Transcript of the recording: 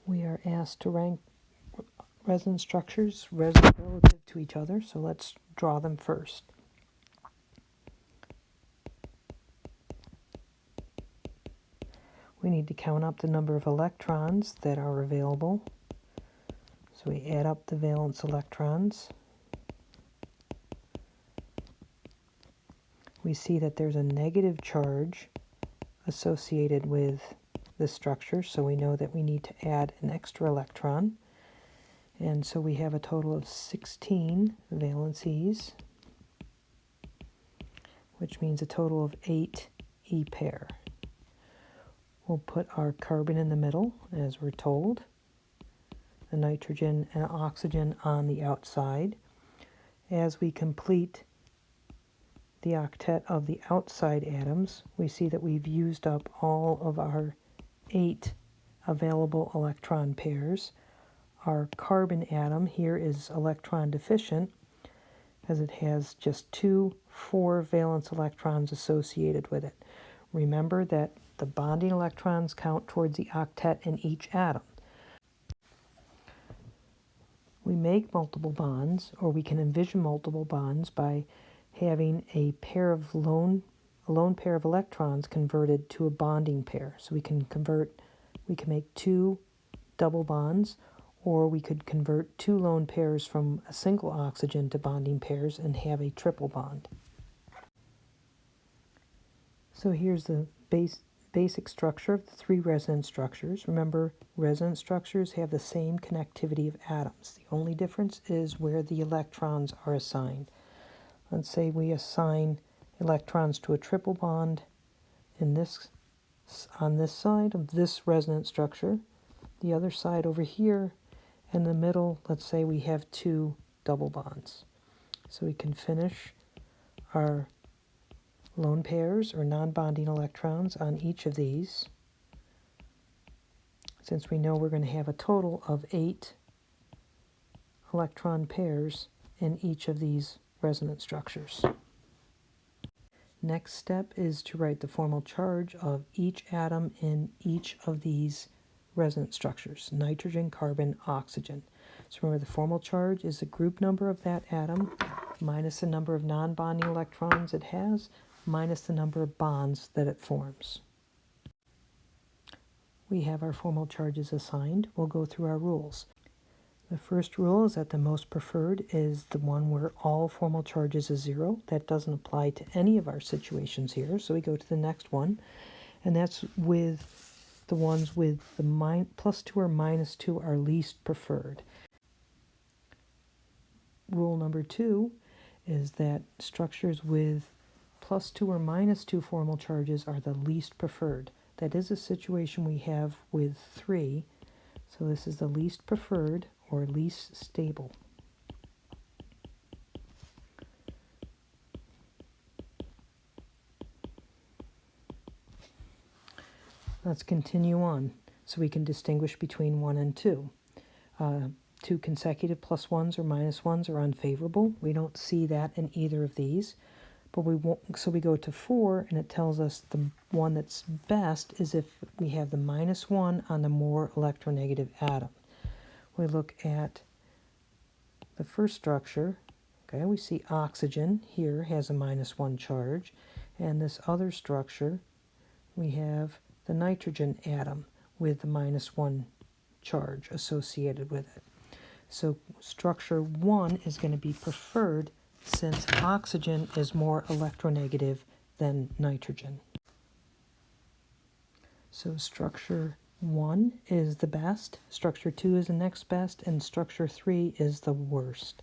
We are asked to rank resonance structures relative to each other, so let's draw them first. We need to count up the number of electrons that are available. So we add up the valence electrons. We see that there's a negative charge associated with this structure, so we know that we need to add an extra electron. And so we have a total of 16 valencies, which means a total of 8 E pair. We'll put our carbon in the middle, as we're told, the nitrogen and oxygen on the outside. As we complete the octet of the outside atoms, we see that we've used up all of our 8 available electron pairs. Our carbon atom here is electron deficient, as it has just 2 4-valence electrons associated with it. Remember that the bonding electrons count towards the octet in each atom. We make multiple bonds, or we can envision multiple bonds by having a lone pair of electrons converted to a bonding pair. So we can make 2 double bonds, or we could convert 2 lone pairs from a single oxygen to bonding pairs and have a triple bond. So here's the basic structure of the 3 resonance structures. Remember, resonance structures have the same connectivity of atoms. The only difference is where the electrons are assigned. Let's say we assign electrons to a triple bond on this side of this resonance structure. The other side over here, in the middle, let's say we have 2 double bonds. So we can finish our lone pairs or non-bonding electrons on each of these, since we know we're going to have a total of 8 electron pairs in each of these resonance structures. Next step is to write the formal charge of each atom in each of these resonance structures: nitrogen, carbon, oxygen. So remember, the formal charge is the group number of that atom minus the number of non-bonding electrons it has minus the number of bonds that it forms. We have our formal charges assigned. We'll go through our rules. The first rule is that the most preferred is the one where all formal charges is 0. That doesn't apply to any of our situations here, so we go to the next one, and that's with the ones with the +2 or -2 are least preferred. Rule number 2 is that structures with +2 or -2 formal charges are the least preferred. That is a situation we have with 3, so this is the least preferred or least stable. Let's continue on so we can distinguish between 1 and 2. 2 consecutive +1s or -1s are unfavorable. We don't see that in either of these. But so we go to 4, and it tells us the one that's best is if we have the -1 on the more electronegative atom. We look at the first structure. Okay, we see oxygen here has a -1 charge, and this other structure we have the nitrogen atom with the -1 charge associated with it. So structure 1 is going to be preferred since oxygen is more electronegative than nitrogen. So structure 1 is the best, structure 2 is the next best, and structure 3 is the worst.